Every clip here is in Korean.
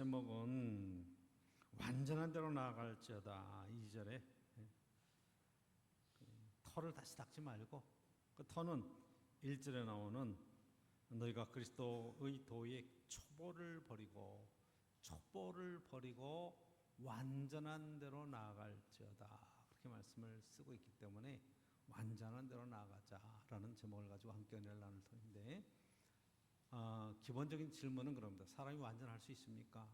제목은 완전한 대로 나아갈지어다. 2절에 터를 다시 닦지 말고, 그 터는 1절에 나오는 너희가 그리스도의 도의 촛불을 버리고 완전한 대로 나아갈지어다. 그렇게 말씀을 쓰고 있기 때문에 완전한 대로 나아가자라는 제목을 가지고 함께 은혜를 나눌 터인데, 기본적인 질문은 그럽니다. 사람이 완전할 수 있습니까?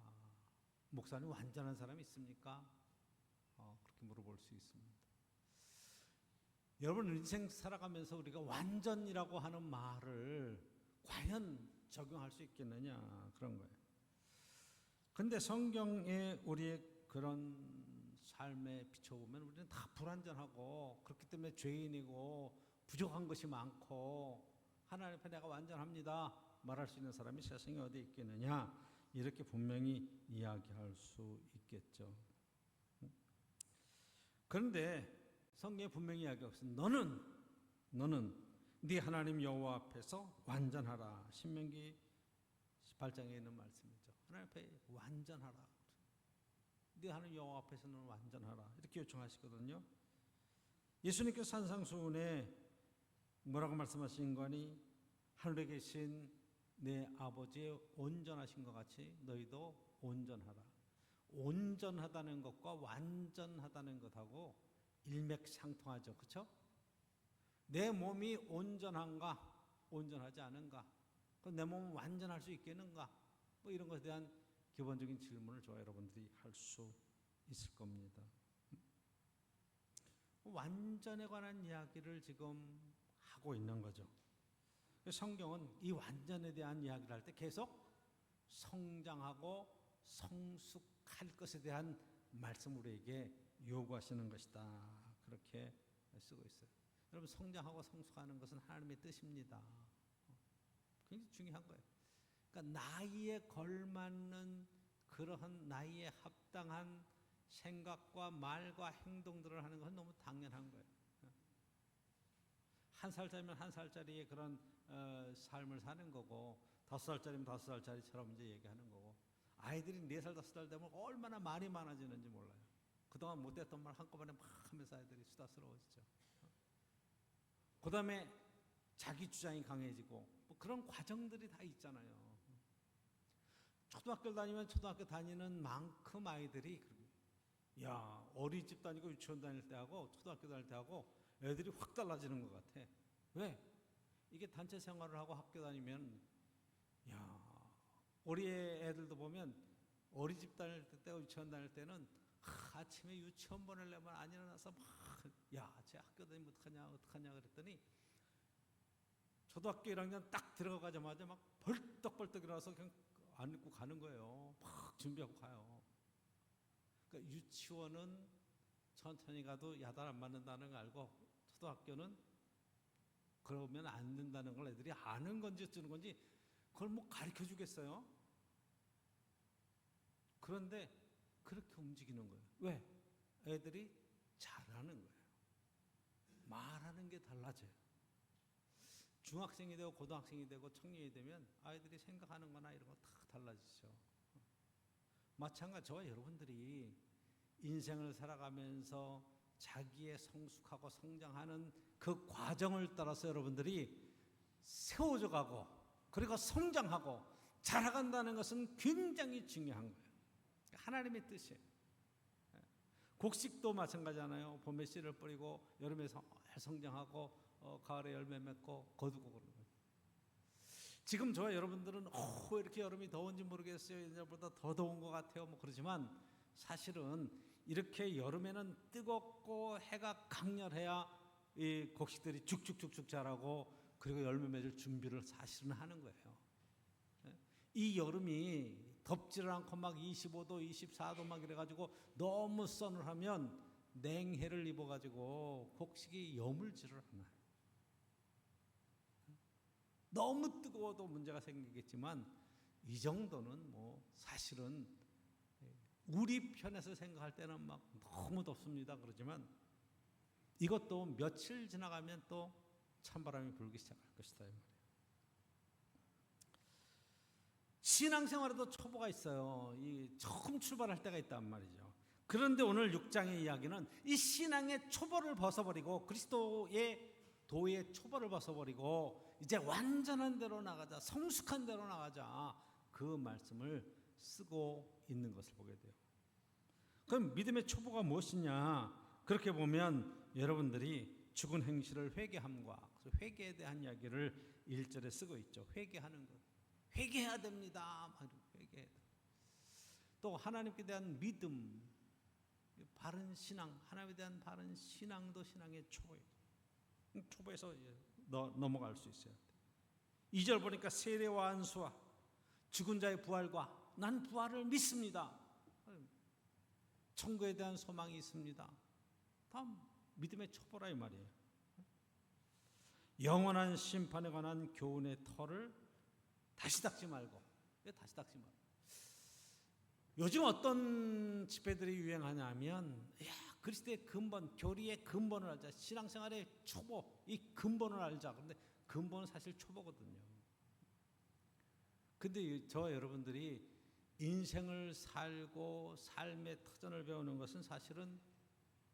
목사님 완전한 사람이 있습니까? 그렇게 물어볼 수 있습니다. 여러분, 인생 살아가면서 우리가 완전이라고 하는 말을 과연 적용할 수 있겠느냐, 그런 거예요. 근데 성경에 우리의 그런 삶에 비춰보면 우리는 다 불완전하고, 그렇기 때문에 죄인이고 부족한 것이 많고, 하나님 앞에 내가 완전합니다 말할 수 있는 사람이 세상에 어디 있겠느냐, 이렇게 분명히 이야기할 수 있겠죠. 그런데 성경에 분명히 이야기하고 있습니다. 너는 네 하나님 여호와 앞에서 완전하라. 신명기 18장에 있는 말씀이죠. 하나님 앞에 완전하라. 네 하나님 여호와 앞에서는 완전하라. 이렇게 요청하시거든요. 예수님께서 산상수훈에 뭐라고 말씀하신 거니? 하늘에 계신 내 아버지의 온전하신 것 같이 너희도 온전하라. 온전하다는 것과 완전하다는 것하고 일맥상통하죠. 그렇죠? 내 몸이 온전한가, 온전하지 않은가, 내 몸은 완전할 수 있겠는가, 뭐 이런 것에 대한 기본적인 질문을 저와 여러분들이 할 수 있을 겁니다. 완전에 관한 이야기를 지금 하고 있는 거죠. 성경은 이 완전에 대한 이야기를 할 때 계속 성장하고 성숙할 것에 대한 말씀을 우리에게 요구하시는 것이다. 그렇게 쓰고 있어요. 여러분, 성장하고 성숙하는 것은 하나님의 뜻입니다. 굉장히 중요한 거예요. 그러니까 나이에 걸맞는 그러한 나이에 합당한 생각과 말과 행동들을 하는 것은 너무 당연한 거예요. 한 살짜리면 한 살짜리의 그런 삶을 사는 거고, 5살짜리면 5살짜리처럼 이제 얘기하는 거고, 아이들이 4살, 5살 되면 얼마나 말이 많아지는지 몰라요. 그동안 못했던 말 한꺼번에 막 하면서 아이들이 수다스러워지죠. 그 다음에 자기 주장이 강해지고, 뭐 그런 과정들이 다 있잖아요. 초등학교 다니면 초등학교 다니는 만큼 아이들이, 야, 어린이집 다니고 유치원 다닐 때하고 초등학교 다닐 때하고 애들이 확 달라지는 것 같아. 왜? 이게 단체 생활을 하고 학교 다니면, 야, 우리 애들도 보면 어린이집 다닐 때, 유치원 다닐 때는 아침에 유치원 보내려면 안 일어나서 막, 야, 쟤 학교 다니면 어떡하냐 그랬더니 초등학교 1학년 딱 들어가자마자 막 벌떡벌떡 일어나서 그냥 안 입고 가는 거예요. 막 준비하고 가요. 그러니까 유치원은 천천히 가도 야단 안 맞는다는 걸 알고, 초등학교는 그러면 안 된다는 걸 애들이 아는 건지 어쩌는 건지 그걸 뭐 가르쳐 주겠어요? 그런데 그렇게 움직이는 거예요. 왜? 애들이 잘하는 거예요. 말하는 게 달라져요. 중학생이 되고 고등학생이 되고 청년이 되면 아이들이 생각하는 거나 이런 거 다 달라지죠. 마찬가지 저와 여러분들이 인생을 살아가면서 자기의 성숙하고 성장하는 그 과정을 따라서 여러분들이 세워져 가고, 그리고 성장하고 자라간다는 것은 굉장히 중요한 거예요. 하나님의 뜻이에요. 곡식도 마찬가지잖아요. 봄에 씨를 뿌리고 여름에 성장하고 가을에 열매 맺고 거두고 그러는 거예요. 지금 저와 여러분들은 이렇게 여름이 더운지 모르겠어요. 옛날보다 더 더운 것 같아요. 뭐 그러지만 사실은 이렇게 여름에는 뜨겁고 해가 강렬해야 이 곡식들이 죽죽죽죽 자라고, 그리고 열매 맺을 준비를 사실은 하는 거예요. 이 여름이 덥지를 않고 막 25도, 24도 막 이래가지고 너무 서늘하면 냉해를 입어가지고 곡식이 여물지를 않아요. 너무 뜨거워도 문제가 생기겠지만 이 정도는 뭐 사실은 우리 편에서 생각할 때는 막 너무 덥습니다 그러지만, 이것도 며칠 지나가면 또 찬바람이 불기 시작할 것이다 이 말이에요. 신앙생활에도 초보가 있어요. 이 처음 출발할 때가 있단 말이죠. 그런데 오늘 6장의 이야기는 이 신앙의 초보를 벗어버리고 그리스도의 도의 초보를 벗어버리고 이제 완전한 대로 나가자, 성숙한 대로 나가자, 그 말씀을 쓰고 있는 것을 보게 돼요. 그럼 믿음의 초보가 무엇이냐? 그렇게 보면 여러분들이 죽은 행실을 회개함과 회개에 대한 이야기를 1절에 쓰고 있죠. 회개하는 것. 회개해야 됩니다. 회개해야 돼. 또 하나님께 대한 믿음, 바른 신앙, 하나님에 대한 바른 신앙도 신앙의 초보예요. 초보에서 넘어갈 수 있어야 돼. 2절 보니까 세례와 안수와 죽은 자의 부활과 난 부활을 믿습니다. 천국에 대한 소망이 있습니다. 다 믿음의 초보라 이 말이에요. 영원한 심판에 관한 교훈의 털을 다시 닦지 말고. 왜 다시 닦지 말고? 요즘 어떤 집회들이 유행하냐면 그리스도의 근본, 교리의 근본을 알자. 신앙생활의 초보, 이 근본을 알자. 그런데 근본은 사실 초보거든요. 근데 저 여러분들이 인생을 살고 삶의 터전을 배우는 것은 사실은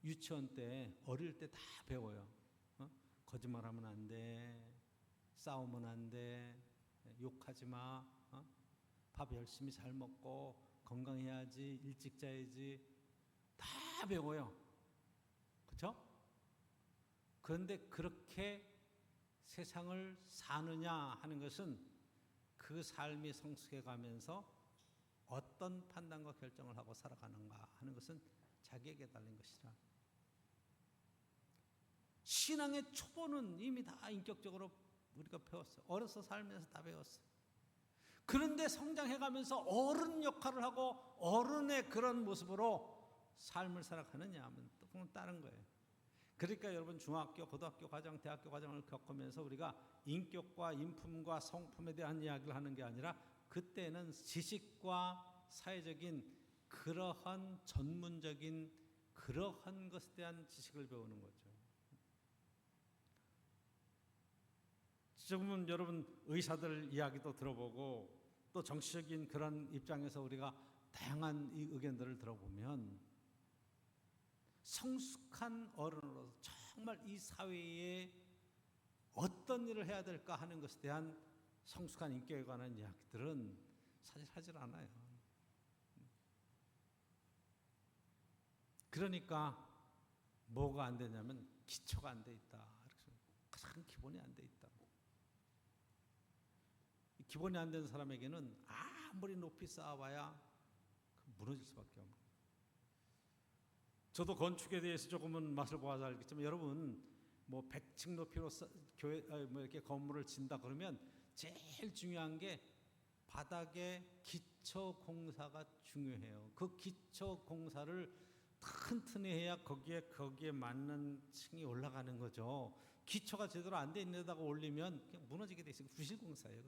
유치원 때, 어릴 때 다 배워요. 거짓말하면 안 돼, 싸우면 안 돼, 욕하지 마, 밥 열심히 잘 먹고 건강해야지, 일찍 자야지, 다 배워요. 그렇죠? 그런데 그렇게 세상을 사느냐 하는 것은 그 삶이 성숙해 가면서 어떤 판단과 결정을 하고 살아가는가 하는 것은 자기에게 달린 것이라. 신앙의 초보는 이미 다 인격적으로 우리가 배웠어요. 어려서 살면서 다 배웠어요. 그런데 성장해가면서 어른 역할을 하고 어른의 그런 모습으로 삶을 살아가느냐 하면 그건 다른 거예요. 그러니까 여러분 중학교, 고등학교 과정, 대학교 과정을 겪으면서 우리가 인격과 인품과 성품에 대한 이야기를 하는 게 아니라 그때는 지식과 사회적인 그러한 전문적인 그러한 것에 대한 지식을 배우는 거죠. 지금은 여러분 의사들 이야기도 들어보고 또 정치적인 그런 입장에서 우리가 다양한 이 의견들을 들어보면 성숙한 어른으로 정말 이 사회에 어떤 일을 해야 될까 하는 것에 대한 성숙한 인격에 관한 이야기들은 사실 하질 않아요. 그러니까 뭐가 안 되냐면 기초가 안 돼 있다. 가장 기본이 안 돼 있다. 기본이 안 된 사람에게는 아무리 높이 쌓아봐야 무너질 수밖에 없는. 저도 건축에 대해서 조금은 맛을 보아서 알겠지만 여러분 뭐 100층 높이로 교회 뭐 이렇게 건물을 짓는다 그러면 제일 중요한 게 바닥의 기초 공사가 중요해요. 그 기초 공사를 튼튼히 해야 거기에 맞는 층이 올라가는 거죠. 기초가 제대로 안 돼 있는 데다가 올리면 그냥 무너지게 돼 있어요. 부실 공사예요.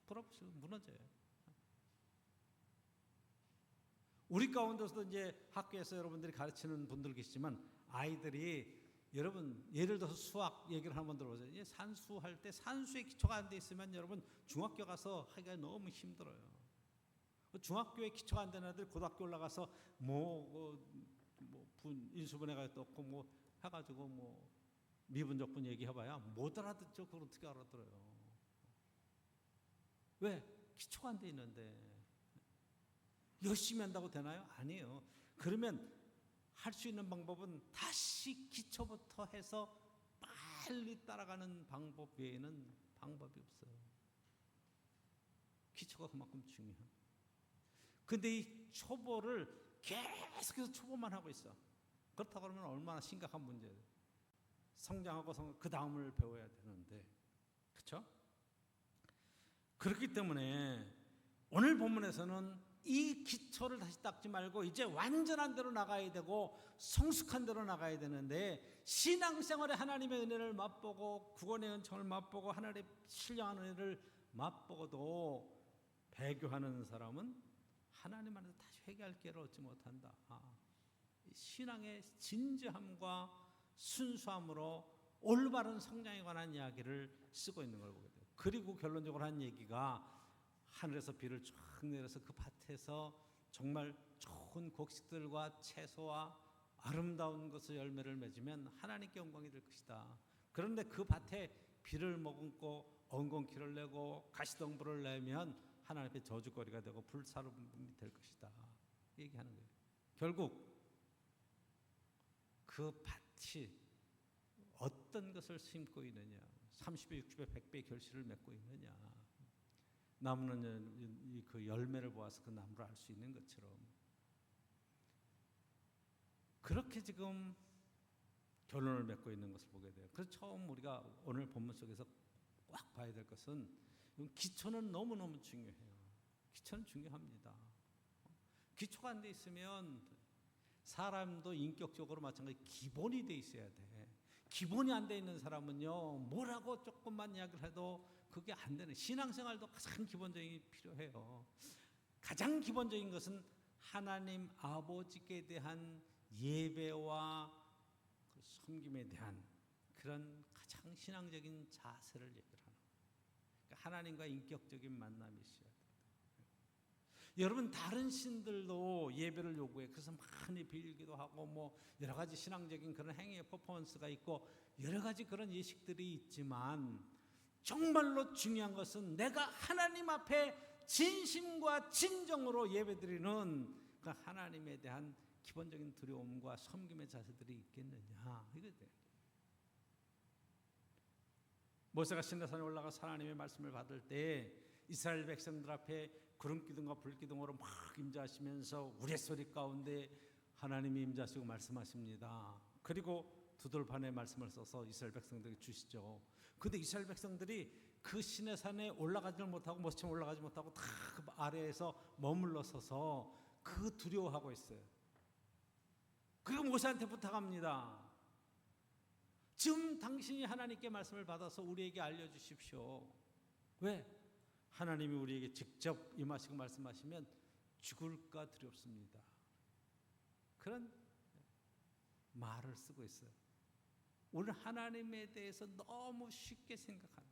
100% 무너져요. 우리 가운데서도 이제 학교에서 여러분들이 가르치는 분들 계시지만 아이들이 여러분 예를 들어서 수학 얘기를 한번 들어보세요. 산수할 때 산수의 기초가 안 돼 있으면 여러분 중학교 가서 하기가 너무 힘들어요. 중학교에 기초가 안 되는 애들 고등학교 올라가서 인수분해가 떴고 뭐 해가지고 뭐 미분적분 얘기해봐야 못 알아듣죠. 그걸 어떻게 알아들어요? 왜? 기초가 안 돼 있는데. 열심히 한다고 되나요? 아니에요. 그러면 할 수 있는 방법은 다시 기초부터 해서 빨리 따라가는 방법 외에는 방법이 없어요. 기초가 그만큼 중요해요. 근데 이 초보를 계속해서 초보만 하고 있어. 그렇다고 그러면 얼마나 심각한 문제예요. 성장하고 그 다음을 배워야 되는데, 그렇죠? 그렇기 때문에 오늘 본문에서는 이 기초를 다시 닦지 말고 이제 완전한 대로 나가야 되고 성숙한 대로 나가야 되는데 신앙생활에 하나님의 은혜를 맛보고 구원의 은총을 맛보고 하나님의 신령한 은혜를 맛보고도 배교하는 사람은 하나님 안에서 다시 회개할 기회를 얻지 못한다. 신앙의 진지함과 순수함으로 올바른 성장에 관한 이야기를 쓰고 있는 걸 보게 돼요. 그리고 결론적으로 한 얘기가 하늘에서 비를 쫙 내려서 그 밭에서 정말 좋은 곡식들과 채소와 아름다운 것을 열매를 맺으면 하나님께 영광이 될 것이다. 그런데 그 밭에 비를 머금고 엉겅퀴를 내고 가시덤불을 내면 하나님 앞에 저주거리가 되고 불사름이 될 것이다. 얘기하는 거예요. 결국 그 밭이 어떤 것을 심고 있느냐, 30배, 60배, 100배 결실을 맺고 있느냐, 나무는 그 열매를 보아서 그 나무를 알 수 있는 것처럼 그렇게 지금 결론을 맺고 있는 것을 보게 돼요. 그래서 처음 우리가 오늘 본문 속에서 꽉 봐야 될 것은 기초는 너무너무 중요해요. 기초는 중요합니다. 기초가 안 돼 있으면 사람도 인격적으로 마찬가지 기본이 돼 있어야 돼. 기본이 안 돼 있는 사람은요, 뭐라고 조금만 이야기를 해도 그게 안 되는, 신앙생활도 가장 기본적인 게 필요해요. 가장 기본적인 것은 하나님 아버지께 대한 예배와 그 섬김에 대한 그런 가장 신앙적인 자세를 얘기를 하는 거예요. 그러니까 하나님과 인격적인 만남이 있어야 돼요. 여러분, 다른 신들도 예배를 요구해. 그래서 많이 빌기도 하고 뭐 여러 가지 신앙적인 그런 행위의 퍼포먼스가 있고 여러 가지 그런 예식들이 있지만, 정말로 중요한 것은 내가 하나님 앞에 진심과 진정으로 예배드리는 그 하나님에 대한 기본적인 두려움과 섬김의 자세들이 있겠느냐, 이거죠. 모세가 시내산에 올라가서 하나님의 말씀을 받을 때 이스라엘 백성들 앞에 구름 기둥과 불 기둥으로 막 임재하시면서 우레소리 가운데 하나님이 임재하시고 말씀하십니다. 그리고 두 돌판의 말씀을 써서 이스라엘 백성들에게 주시죠. 근데 이스라엘 백성들이 그 시내산에 올라가지 못하고 모세처럼 올라가지 못하고 다 그 아래에서 머물러 서서 그 두려워하고 있어요. 그리고 모세한테 부탁합니다. 지금 당신이 하나님께 말씀을 받아서 우리에게 알려주십시오. 왜? 하나님이 우리에게 직접 임하시고 말씀하시면 죽을까 두렵습니다. 그런 말을 쓰고 있어요. 오늘 하나님에 대해서 너무 쉽게 생각하는.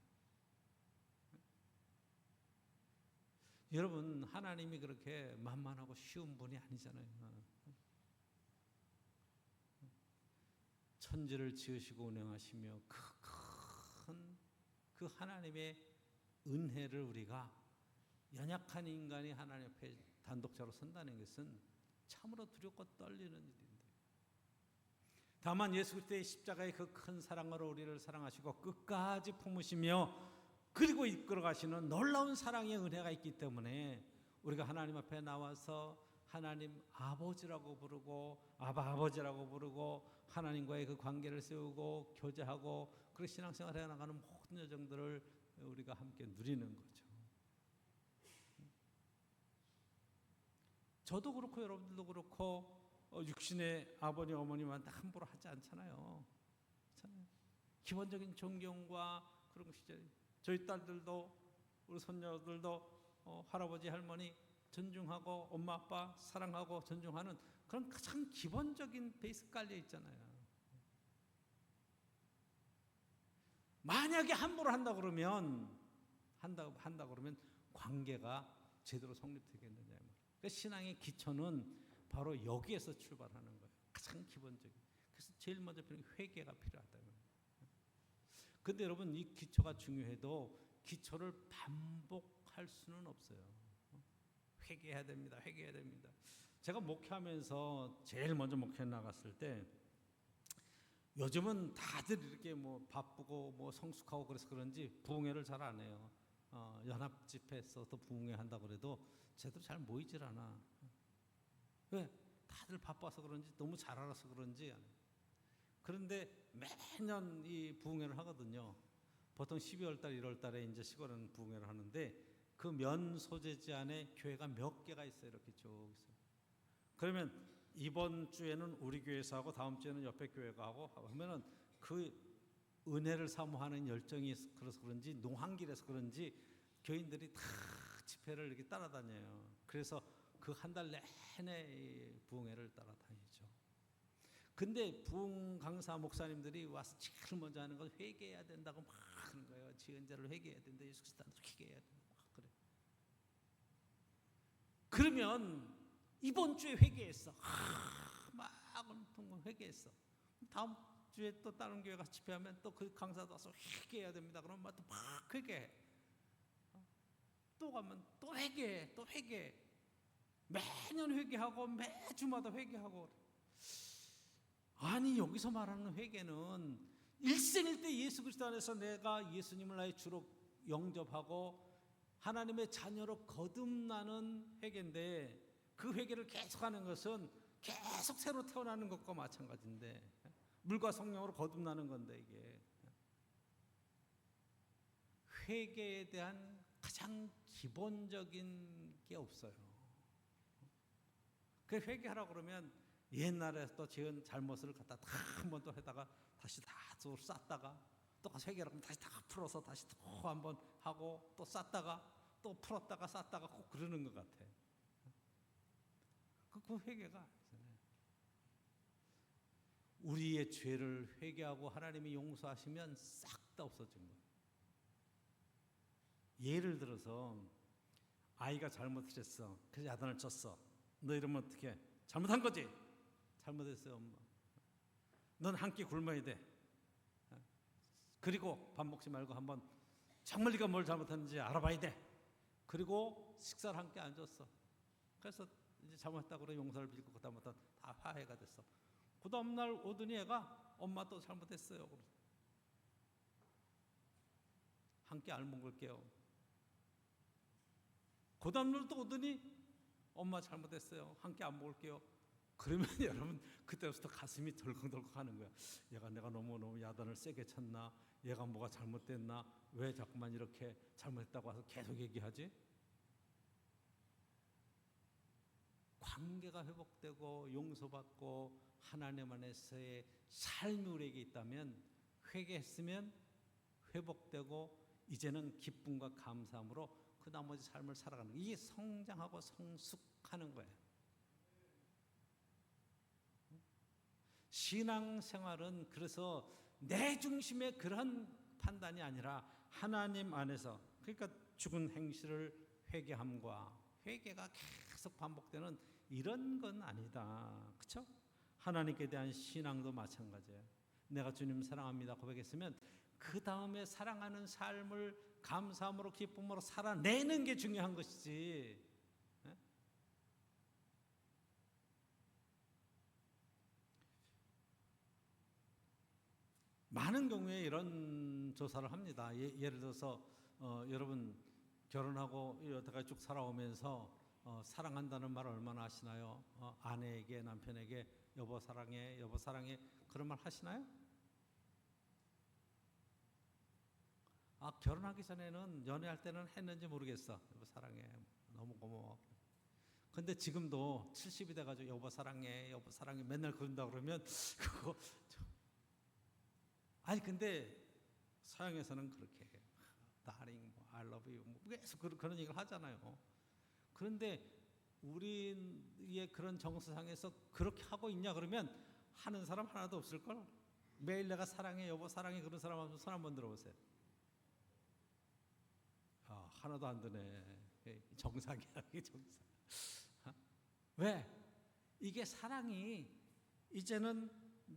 여러분, 하나님이 그렇게 만만하고 쉬운 분이 아니잖아요. 천지를 지으시고 운행하시며 그 하나님의 은혜를 우리가 연약한 인간이 하나님 앞에 단독자로 선다는 것은 참으로 두렵고 떨리는 일인데, 다만 예수 그리스도의 십자가의 그 큰 사랑으로 우리를 사랑하시고 끝까지 품으시며 그리고 이끌어 가시는 놀라운 사랑의 은혜가 있기 때문에 우리가 하나님 앞에 나와서 하나님 아버지라고 부르고 아바 아버지라고 부르고 하나님과의 그 관계를 세우고 교제하고 그런 신앙생활을 해나가는 모든 여정들을 우리가 함께 누리는 거죠. 저도 그렇고 여러분들도 그렇고 육신의 아버님 어머님한테 함부로 하지 않잖아요. 기본적인 존경과 그런 것이죠. 저희 딸들도 우리 손녀들도 할아버지 할머니 존중하고 엄마 아빠 사랑하고 존중하는 그런 가장 기본적인 베이스 깔려 있잖아요. 만약에 함부로 한다 그러면 관계가 제대로 성립되겠느냐 말이에요. 그러니까 신앙의 기초는 바로 여기에서 출발하는 거예요. 가장 기본적인. 그래서 제일 먼저 필요한 회개가 필요하다. 근데 여러분, 이 기초가 중요해도 기초를 반복할 수는 없어요. 회개해야 됩니다. 회개해야 됩니다. 제가 목회하면서 제일 먼저 목회 나갔을 때, 요즘은 다들 이렇게 뭐 바쁘고 뭐 성숙하고 그래서 그런지 부흥회를 잘 안 해요. 연합 집회에서도 부흥회 한다 그래도 제대로 잘 모이질 않아. 왜? 다들 바빠서 그런지 너무 잘 알아서 그런지. 그런데 매년 이 부흥회를 하거든요. 보통 12월 달, 1월 달에 이제 시골은 부흥회를 하는데 그 면 소재지 안에 교회가 몇 개가 있어요. 이렇게 쭉 있어요. 그러면 이번 주에는 우리 교회에서 하고 다음 주에는 옆에 교회가 하고 하면은 그 은혜를 사모하는 열정이 그래서 그런지 농한길에서 그런지 교인들이 다 집회를 이렇게 따라다녀요. 그래서 그 한 달 내내 부흥회를 따라다니죠. 근데 부흥 강사 목사님들이 와서 제일 먼저 하는 건 회개해야 된다고 막 하는 거예요. 지은자를 회개해야 된다. 예수 그리스도 회개해야 된다. 막 그래. 그러면 이번 주에 회개했어. 막 엄청 회개했어. 다음 주에 또 다른 교회 가서 집회하면 또 그 강사도 와서 회개해야 됩니다. 그러면 또 막 회개해. 또 가면 또 회개해. 또 회개해. 매년 회개하고 매주마다 회개하고. 아니 여기서 말하는 회개는 일생일대 예수 그리스도 안에서 내가 예수님을 나의 주로 영접하고 하나님의 자녀로 거듭나는 회개인데, 그 회개를 계속하는 것은 계속 새로 태어나는 것과 마찬가지인데, 물과 성령으로 거듭나는 건데, 이게 회개에 대한 가장 기본적인 게 없어요. 그 회개하라고 그러면 옛날에 또 지은 잘못을 갖다 다 한 번 또 하다가 다시 다 또 쌌다가 또 가서 회개하라고 하면 다시 다 풀어서 다시 또 한 번 하고 또 쌌다가 또 풀었다가 쌌다가 꼭 그러는 것 같아. 그 회개가 우리의 죄를 회개하고 하나님이 용서하시면 싹 다 없어진 거예요. 예를 들어서 아이가 잘못을 했어. 그래서 야단을 쳤어. 너 이러면 어떡해? 잘못한 거지? 잘못했어요, 엄마. 넌 한 끼 굶어야 돼. 그리고 밥 먹지 말고 한번 정말 네가 뭘 잘못했는지 알아봐야 돼. 그리고 식사를 함께 안 줬어. 그래서 이제 잘못했다고 그래 용서를 빌고 그다음부터 다 화해가 됐어. 그 다음날 오더니 애가 엄마 또 잘못했어요. 한 끼 안 먹을게요. 그 다음날 또 오더니 엄마 잘못했어요. 한 끼 안 먹을게요. 그러면 여러분 그때부터 가슴이 덜컹덜컹 하는 거야. 얘가 내가 너무 야단을 세게 쳤나? 얘가 뭐가 잘못됐나? 왜 자꾸만 이렇게 잘못했다고 와서 계속 얘기하지? 관계가 회복되고 용서받고 하나님 안에서의 삶이 우리에게 있다면, 회개했으면 회복되고 이제는 기쁨과 감사함으로 그 나머지 삶을 살아가는 거예요. 이게 성장하고 성숙하는 거예요. 신앙생활은 그래서 내 중심의 그런 판단이 아니라 하나님 안에서, 그러니까 죽은 행실을 회개함과 회개가 계속 반복되는 이런 건 아니다. 그렇죠? 하나님께 대한 신앙도 마찬가지예요. 내가 주님 사랑합니다 고백했으면 그 다음에 사랑하는 삶을 감사함으로 기쁨으로 살아내는 게 중요한 것이지. 많은 경우에 이런 조사를 합니다. 예를 들어서 여러분 결혼하고 여태까지 쭉 살아오면서 사랑한다는 말 얼마나 하시나요? 아내에게, 남편에게 여보 사랑해, 여보 사랑해, 그런 말 하시나요? 결혼하기 전에는, 연애할 때는 했는지 모르겠어. 여보 사랑해, 너무 고마워. 근데 지금도 70이 돼가지고 여보 사랑해, 여보 사랑해 맨날 그런다 그러면 그거 아니 근데 서양에서는 그렇게 해요. Darling, I love you, 계속 그런 얘기를 하잖아요. 그런데 우리의 그런 정서상에서 그렇게 하고 있냐 그러면 하는 사람 하나도 없을걸? 매일 내가 사랑해, 여보 사랑해 그런 사람 한번 손 한번 들어보세요. 하나도 안 되네. 정상이야, 이게 정상. 왜? 이게 사랑이 이제는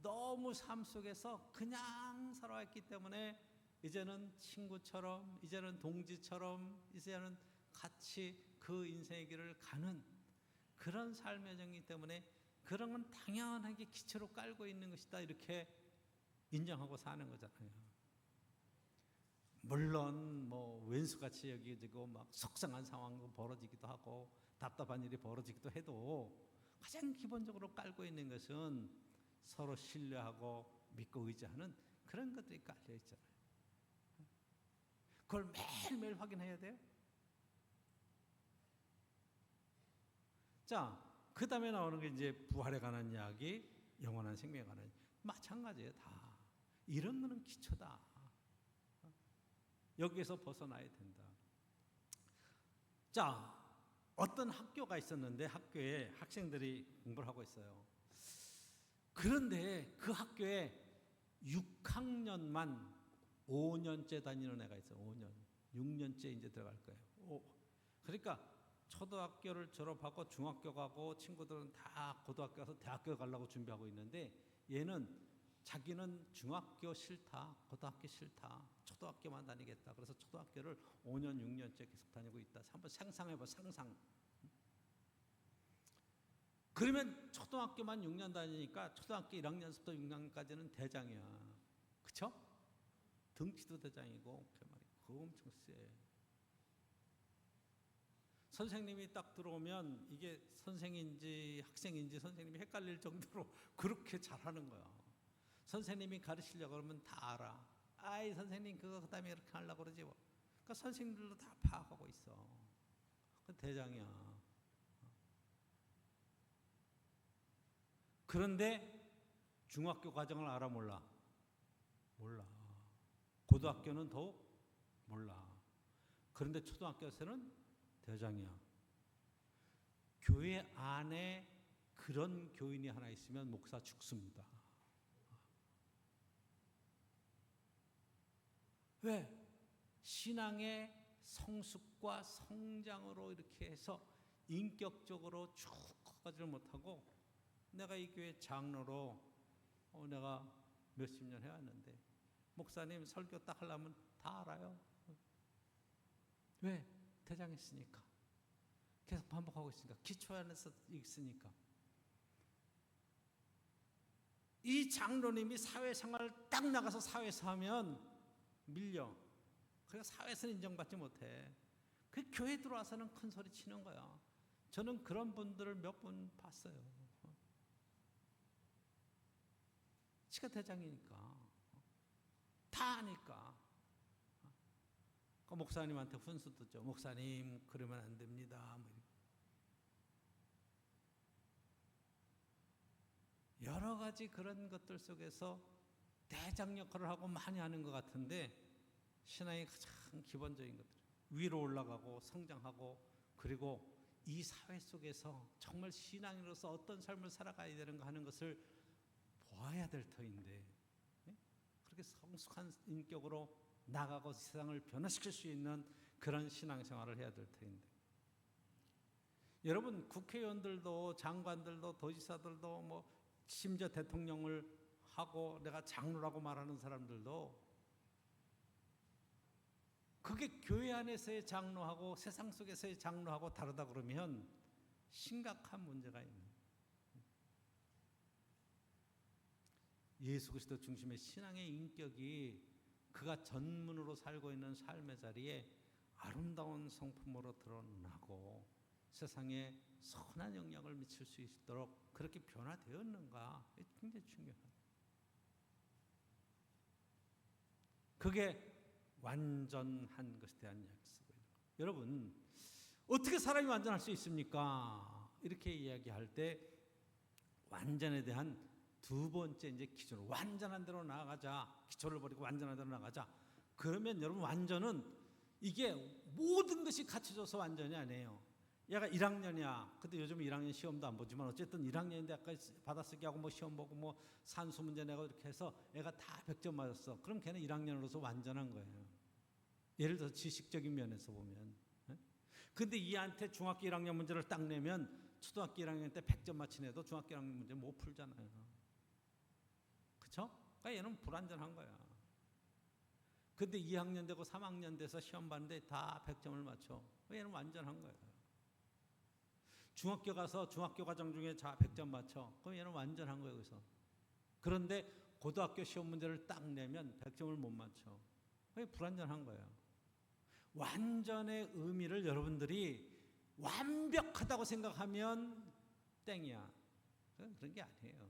너무 삶 속에서 그냥 살아왔기 때문에 이제는 친구처럼, 이제는 동지처럼, 이제는 같이 그 인생의 길을 가는 그런 삶의 정이기 때문에 그런 건 당연하게 기초로 깔고 있는 것이다, 이렇게 인정하고 사는 거잖아요. 물론 뭐 왼수같이 여기지고 막 속상한 상황도 벌어지기도 하고 답답한 일이 벌어지기도 해도 가장 기본적으로 깔고 있는 것은 서로 신뢰하고 믿고 의지하는 그런 것들이 깔려 있잖아요. 그걸 매일매일 확인해야 돼요. 자, 그 다음에 나오는 게 이제 부활에 관한 이야기, 영원한 생명에 관한 이야기. 마찬가지예요. 다 이런 거는 기초다. 여기에서 벗어나야 된다. 자, 어떤 학교가 있었는데 학교에 학생들이 공부를 하고 있어요. 그런데 그 학교에 6학년만 5년째 다니는 애가 있어요. 5년, 6년째 이제 들어갈 거예요. 그러니까 초등학교를 졸업하고 중학교 가고 친구들은 다 고등학교 가서 대학교 가려고 준비하고 있는데 얘는 자기는 중학교 싫다, 고등학교 싫다, 초등학교만 다니겠다. 그래서 초등학교를 5년, 6년째 계속 다니고 있다. 한번 상상해봐, 상상. 그러면 초등학교만 6년 다니니까 초등학교 1학년부터 6학년까지는 대장이야. 그쵸? 덩치도 대장이고, 그 말이 엄청 세. 선생님이 딱 들어오면 이게 선생인지 학생인지 선생님이 헷갈릴 정도로 그렇게 잘하는 거야. 선생님이 가르치려고 그러면 다 알아. 아이 선생님 그거 그다음에 이렇게 하려고 그러지 뭐. 그러니까 선생님들도 다 파악하고 있어. 그 대장이야. 그런데 중학교 과정을 알아 몰라? 몰라. 고등학교는 더욱 몰라. 그런데 초등학교에서는 대장이야. 교회 안에 그런 교인이 하나 있으면 목사 죽습니다. 왜? 신앙의 성숙과 성장으로 이렇게 해서 인격적으로 쭉 커가지를 못하고 내가 이 교회 장로로 내가 몇십 년 해왔는데 목사님 설교 딱 하려면 다 알아요. 왜? 대장했으니까. 계속 반복하고 있으니까. 기초 안에서 있으니까. 이 장로님이 사회생활 딱 나가서 사회에서 하면 밀려. 그래서 사회에서는 인정받지 못해. 그 교회 들어와서는 큰 소리 치는 거야. 저는 그런 분들을 몇 분 봤어요. 지가 대장이니까. 다 아니까. 그 목사님한테 훈수 듣죠. 목사님 그러면 안 됩니다. 여러 가지 그런 것들 속에서 대장 역할을 하고 많이 하는 것 같은데 신앙의 가장 기본적인 것들 위로 올라가고 성장하고 그리고 이 사회 속에서 정말 신앙인으로서 어떤 삶을 살아가야 되는가 하는 것을 보아야 될 터인데 그렇게 성숙한 인격으로 나가고 세상을 변화시킬 수 있는 그런 신앙생활을 해야 될 터인데 여러분 국회의원들도 장관들도 도지사들도 뭐 심지어 대통령을 하고 내가 장로라고 말하는 사람들도 그게 교회 안에서의 장로하고 세상 속에서의 장로하고 다르다 그러면 심각한 문제가 있는 예수 그리스도 중심의 신앙의 인격이 그가 전문으로 살고 있는 삶의 자리에 아름다운 성품으로 드러나고 세상에 선한 영향을 미칠 수 있도록 그렇게 변화되었는가 굉장히 중요합니다. 그게 완전한 것에 대한 약속이에요. 여러분 어떻게 사람이 완전할 수 있습니까? 이렇게 이야기할 때 완전에 대한 두 번째 이제 기준으로 완전한 대로 나아가자. 기초를 버리고 완전한 대로 나아가자. 그러면 여러분 완전은 이게 모든 것이 갖춰져서 완전이 아니에요. 얘가 1학년이야. 근데 요즘 1학년 시험도 안 보지만 어쨌든 1학년인데 아까 받아쓰기 하고 뭐 시험 보고 뭐 산수 문제 내고 이렇게 해서 애가 다 100점 맞았어. 그럼 걔는 1학년으로서 완전한 거예요. 예를 들어서 지식적인 면에서 보면. 근데 얘한테 중학교 1학년 문제를 딱 내면 초등학교 1학년 때 100점 맞힌 애도 중학교 1학년 문제 못 풀잖아요. 그렇죠? 그러니까 얘는 불완전한 거야. 근데 2학년 되고 3학년 돼서 시험 봤는데 다 100점을 맞춰. 얘는 완전한 거예요. 중학교 가서 중학교 과정 중에 100점 맞춰. 그럼 얘는 완전한 거예요. 그래서. 그런데 고등학교 시험 문제를 딱 내면 100점을 못 맞춰. 그게 불완전한 거예요. 완전의 의미를 여러분들이 완벽하다고 생각하면 땡이야. 그런 게 아니에요.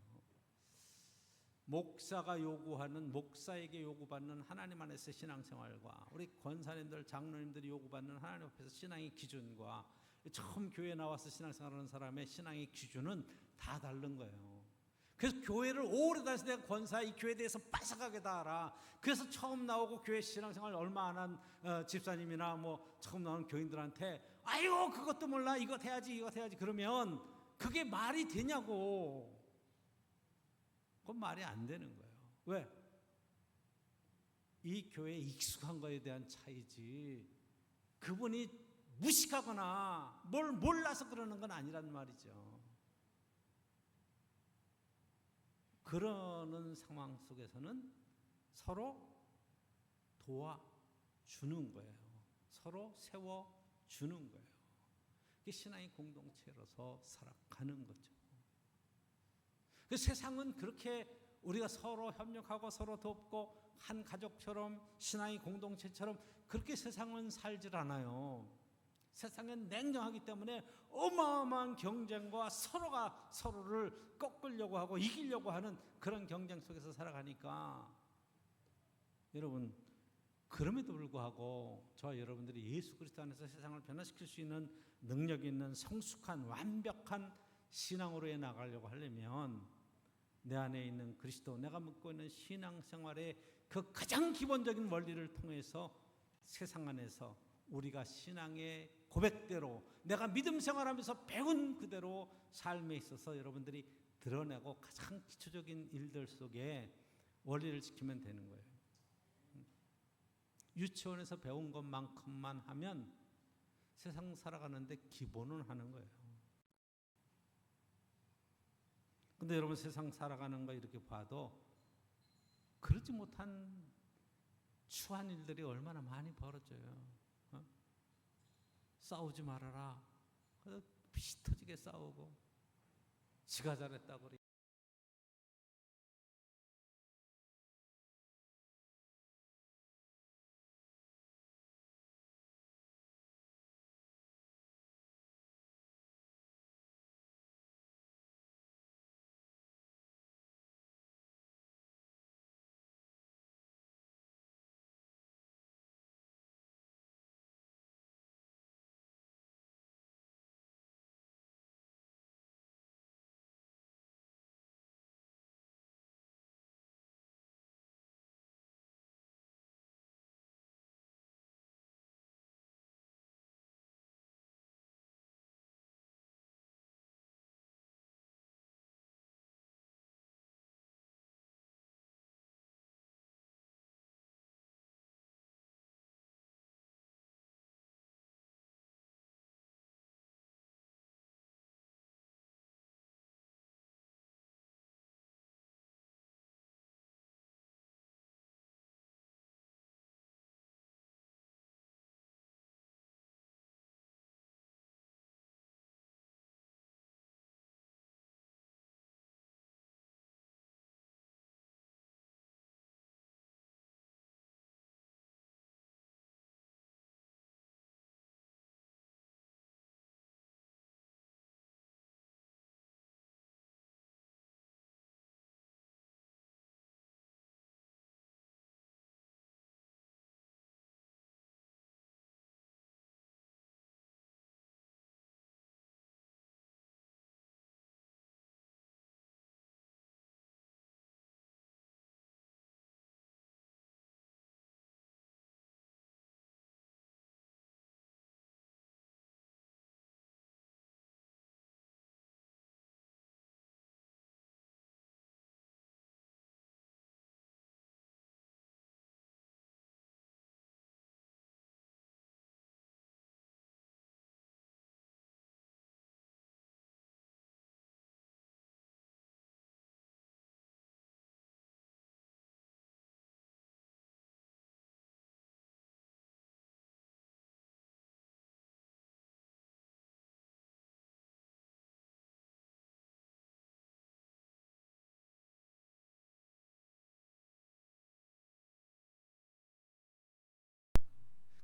목사가 요구하는 목사에게 요구받는 하나님 안에서의 신앙생활과 우리 권사님들 장로님들이 요구받는 하나님 앞에서 신앙의 기준과 처음 교회에 나와서 신앙생활하는 사람의 신앙의 기준은 다 다른 거예요. 그래서 교회를 오래 다녀서 내가 권사 이 교회에 대해서 빠삭하게 다 알아. 그래서 처음 나오고 교회 신앙생활 얼마 안 한 집사님이나 뭐 처음 나오는 교인들한테 아이고 그것도 몰라 이거 해야지 이거 해야지 그러면 그게 말이 되냐고. 그건 말이 안 되는 거예요. 왜? 이 교회에 익숙한 거에 대한 차이지 그분이 무식하거나 뭘 몰라서 그러는 건 아니란 말이죠. 그러는 상황 속에서는 서로 도와주는 거예요. 서로 세워주는 거예요. 그게 신앙의 공동체로서 살아가는 거죠. 그 세상은 그렇게 우리가 서로 협력하고 서로 돕고 한 가족처럼 신앙의 공동체처럼 그렇게 세상은 살질 않아요. 세상은 냉정하기 때문에 어마어마한 경쟁과 서로가 서로를 꺾으려고 하고 이기려고 하는 그런 경쟁 속에서 살아가니까 여러분, 그럼에도 불구하고 저와 여러분들이 예수 그리스도 안에서 세상을 변화시킬 수 있는 능력 있는 성숙한 완벽한 신앙으로 나가려고 하려면 내 안에 있는 그리스도, 내가 묻고 있는 신앙생활의 그 가장 기본적인 원리를 통해서 세상 안에서 우리가 신앙의 고백대로 내가 믿음 생활하면서 배운 그대로 삶에 있어서 여러분들이 드러내고 가장 기초적인 일들 속에 원리를 지키면 되는 거예요. 유치원에서 배운 것만큼만 하면 세상 살아가는데 기본은 하는 거예요. 근데 여러분, 세상 살아가는 거 이렇게 봐도 그러지 못한 추한 일들이 얼마나 많이 벌어져요. 싸우지 말아라. 피 터지게 싸우고 지가 잘했다고 그래.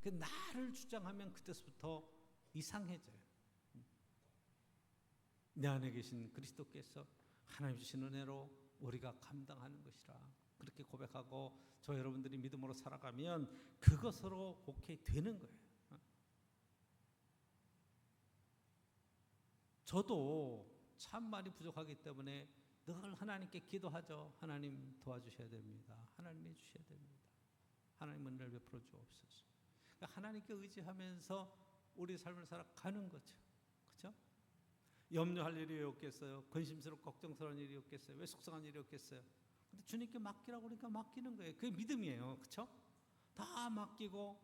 그 나를 주장하면 그때서부터 이상해져요. 내 안에 계신 그리스도께서 하나님 주신 은혜로 우리가 감당하는 것이라 그렇게 고백하고 저 여러분들이 믿음으로 살아가면 그것으로 오케이 되는 거예요. 저도 참 말이 부족하기 때문에 늘 하나님께 기도하죠. 하나님 도와주셔야 됩니다. 하나님 해주셔야 됩니다. 하나님 은혜를 베풀어 주옵소서. 그러니까 하나님께 의지하면서 우리 삶을 살아가는 거죠. 그렇죠? 염려할 일이 없겠어요. 근심스럽고 걱정스러운 일이 없겠어요. 왜 속상한 일이 없겠어요. 근데 주님께 맡기라고 그러니까 맡기는 거예요. 그게 믿음이에요. 그렇죠? 다 맡기고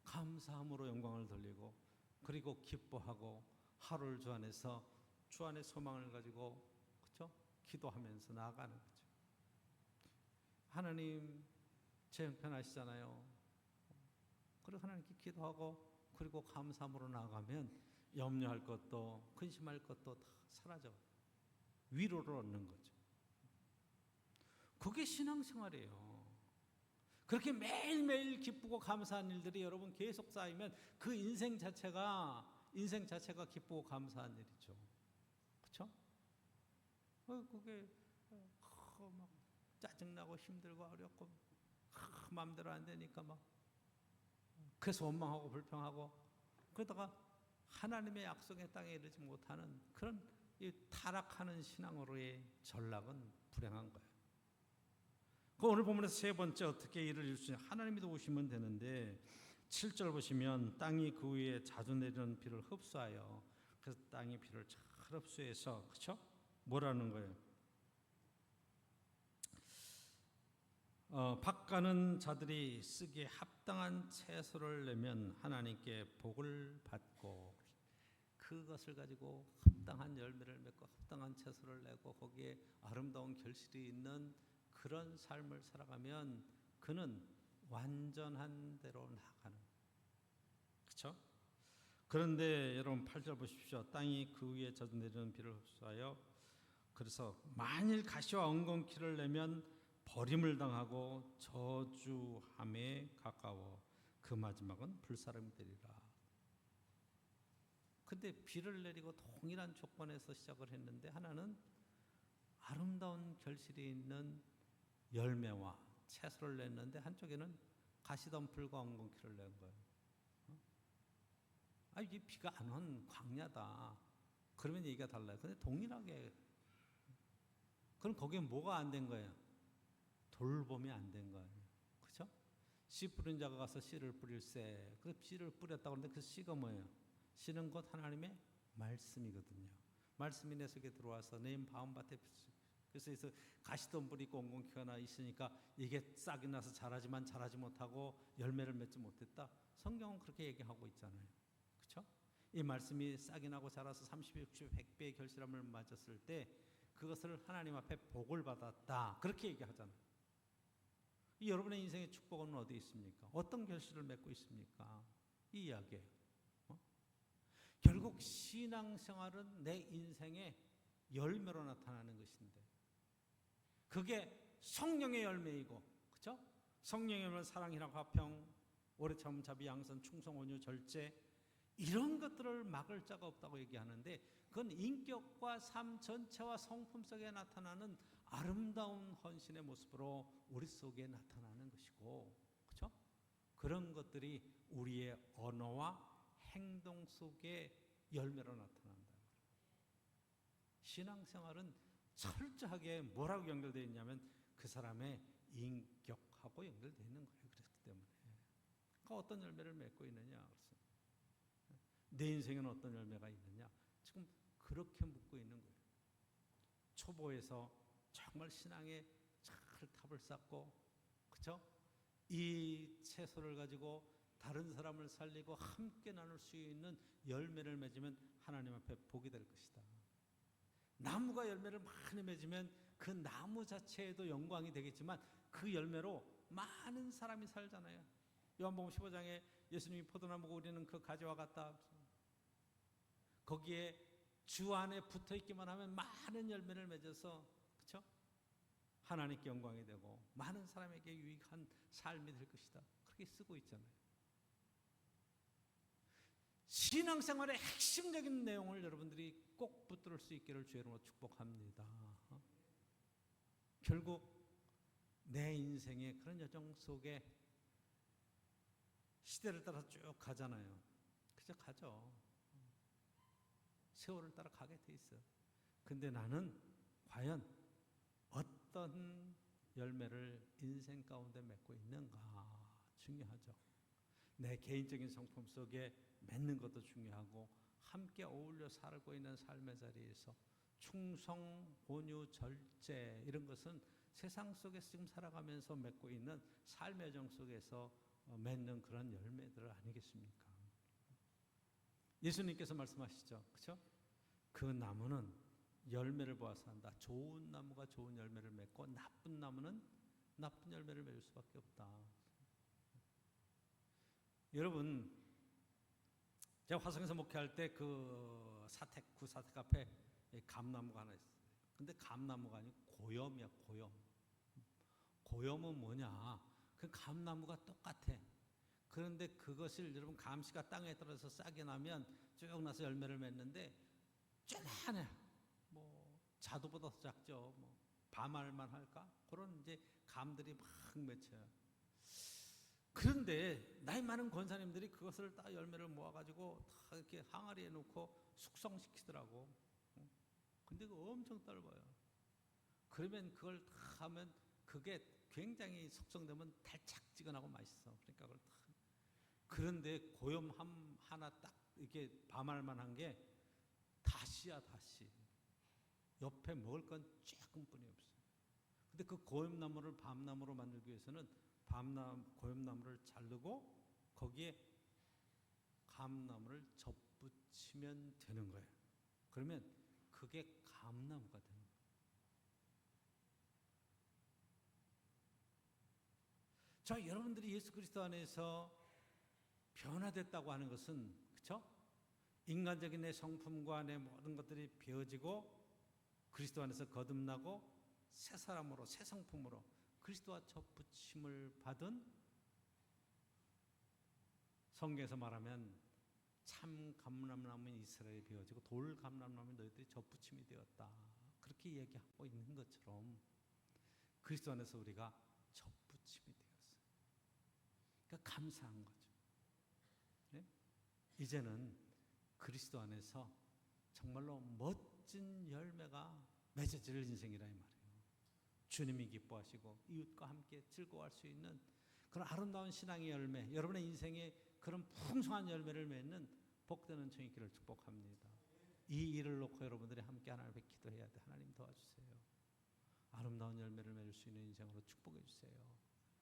감사함으로 영광을 돌리고 그리고 기뻐하고 하루를 주 안에서 주 안에 소망을 가지고 그렇죠? 기도하면서 나아가는 거죠. 하나님 제 형편하시잖아요. 그리고 하나님께 기도하고 그리고 감사함으로 나아가면 염려할 것도 근심할 것도 다 사라져. 위로를 얻는 거죠. 그게 신앙생활이에요. 그렇게 매일매일 기쁘고 감사한 일들이 여러분 계속 쌓이면 그 인생 자체가 기쁘고 감사한 일이죠. 그렇죠? 그게 막 짜증나고 힘들고 어렵고 마음대로 안 되니까 막 그래서 원망하고 불평하고 그러다가 하나님의 약속의 땅에 이르지 못하는 그런 이 타락하는 신앙으로의 전락은 불행한 거예요. 그 오늘 본문에서 세 번째 어떻게 일을 이룰 수 있냐, 하나님이 도우시면 되는데 7절 보시면 땅이 그 위에 자주 내리는 비를 흡수하여 그래서 땅이 비를 잘 흡수해서 그렇죠? 뭐라는 거예요? 밭가는 자들이 쓰기에 합당한 채소를 내면 하나님께 복을 받고 그것을 가지고 합당한 열매를 맺고 합당한 채소를 내고 거기에 아름다운 결실이 있는 그런 삶을 살아가면 그는 완전한 대로 나가는 그렇죠? 그런데 여러분 8절 보십시오. 땅이 그 위에 젖어 내리는 비를 흡수하여 그래서 만일 가시와 엉겅퀴를 내면 버림을 당하고 저주함에 가까워 그 마지막은 불사름이 되리라. 근데 비를 내리고 동일한 조건에서 시작을 했는데 하나는 아름다운 결실이 있는 열매와 채소를 냈는데 한쪽에는 가시덤불과 엉겅퀴를 낸 거예요. 이게 비가 안 온 광야다. 그러면 얘기가 달라요. 근데 동일하게 그럼 거기에 뭐가 안 된 거예요? 돌봄이 안 된 거예요. 그렇죠? 씨 뿌린 자가 가서 씨를 뿌릴세. 그 씨를 뿌렸다고 하는데 그 씨가 뭐예요? 씨는 곧 하나님의 말씀이거든요. 말씀이 내 속에 들어와서 내 마음밭에 그래서 가시덤불이 있고 엉겅퀴가 있으니까 이게 싹이 나서 자라지만 자라지 못하고 열매를 맺지 못했다. 성경은 그렇게 얘기하고 있잖아요. 그렇죠? 이 말씀이 싹이 나고 자라서 30, 60, 100배의 결실함을 맞았을 때 그것을 하나님 앞에 복을 받았다. 그렇게 얘기하잖아요. 이 여러분의 인생의 축복은 어디 있습니까? 어떤 결실을 맺고 있습니까? 이 이야기예요. 결국 신앙생활은 내 인생의 열매로 나타나는 것인데 그게 성령의 열매이고 그렇죠? 성령의 열매는 사랑, 희락, 화평, 오래 참음, 자비, 양선, 충성, 온유, 절제 이런 것들을 막을 자가 없다고 얘기하는데 그건 인격과 삶 전체와 성품 속에 나타나는 아름다운 헌신의 모습으로 우리 속에 나타나는 것이고 그렇죠? 그런 것들이 우리의 언어와 행동 속에 열매로 나타난다. 신앙생활은 철저하게 뭐라고 연결되어 있냐면 그 사람의 인격하고 연결되어 있는 거예요. 그렇기 때문에 그러니까 어떤 열매를 맺고 있느냐, 내 인생에는 어떤 열매가 있느냐, 지금 그렇게 묻고 있는 거예요. 초보에서 정말 신앙에 잘 탑을 쌓고 그렇죠? 이 채소를 가지고 다른 사람을 살리고 함께 나눌 수 있는 열매를 맺으면 하나님 앞에 복이 될 것이다. 나무가 열매를 많이 맺으면 그 나무 자체에도 영광이 되겠지만 그 열매로 많은 사람이 살잖아요. 요한복음 15장에 예수님이 포도나무고 우리는 그 가지와 같다. 거기에 주 안에 붙어있기만 하면 많은 열매를 맺어서 그렇죠? 하나님께 영광이 되고 많은 사람에게 유익한 삶이 될 것이다. 그렇게 쓰고 있잖아요. 신앙생활의 핵심적인 내용을 여러분들이 꼭 붙들을 수 있기를 주의 이름으로 축복합니다. 결국 내 인생의 그런 여정 속에 시대를 따라 쭉 가잖아요. 그저 가죠. 세월을 따라 가게 돼 있어요. 근데 나는 과연 어떤 열매를 인생 가운데 맺고 있는가 중요하죠. 내 개인적인 성품 속에 맺는 것도 중요하고 함께 어울려 살고 있는 삶의 자리에서 충성, 온유, 절제 이런 것은 세상 속에서 지금 살아가면서 맺고 있는 삶의 정 속에서 맺는 그런 열매들 아니겠습니까? 예수님께서 말씀하시죠. 그렇죠? 그 나무는 열매를 보아서 한다. 좋은 나무가 좋은 열매를 맺고 나쁜 나무는 나쁜 열매를 맺을 수밖에 없다. 여러분, 제가 화성에서 목회할 때 그 사택 앞에 감나무가 하나 있어요. 근데 감나무가 아니고 고염이야, 고염. 고염은 뭐냐? 그 감나무가 똑같아. 그런데 그것을 여러분 감씨가 땅에 떨어져서 싹이 나면 쭉 나서 열매를 맺는데 쪼만해. 뭐 자두보다 더 작죠. 뭐 밤알만 할까? 그런 이제 감들이 막 맺혀요. 그런데 나이 많은 권사님들이 그것을 다 열매를 모아가지고 다 이렇게 항아리에 놓고 숙성시키더라고. 근데 그거 엄청 넓어요. 그러면 그걸 다 하면 그게 굉장히 숙성되면 달짝지근하고 맛있어. 그러니까 그걸 다. 그런데 고염 하나 딱 이렇게 밤알만 한 게 다시야, 다시. 옆에 먹을 건 조금뿐이 없어요. 근데 그 고염나무를 밤나무로 만들기 위해서는 고염나무를 자르고 거기에 감나무를 접붙이면 되는 거예요. 그러면 그게 감나무가 되는 거예요. 자, 여러분들이 예수 그리스도 안에서 변화됐다고 하는 것은, 그렇죠? 인간적인 내 성품과 내 모든 것들이 베어지고 그리스도 안에서 거듭나고 새 사람으로, 새 성품으로 그리스도와 접붙임을 받은, 성경에서 말하면 참 감람나무인 이스라엘이 베어지고 돌 감람나무인 너희들이 접붙임이 되었다. 그렇게 얘기하고 있는 것처럼 그리스도 안에서 우리가 접붙임이 되었어요. 그러니까 감사한 거죠. 네? 이제는 그리스도 안에서 정말로 멋진 열매가 맺어질 인생이라 이 말이에요. 주님이 기뻐하시고 이웃과 함께 즐거워할 수 있는 그런 아름다운 신앙의 열매, 여러분의 인생에 그런 풍성한 열매를 맺는 복되는 청 있기를 축복합니다. 이 일을 놓고 여러분들이 함께 하나님 앞에 기도해야 돼. 하나님 도와주세요. 아름다운 열매를 맺을 수 있는 인생으로 축복해 주세요.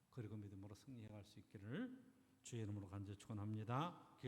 그리고 믿음으로 승리해 갈 수 있기를 주의 이름으로 간절히 축원합니다.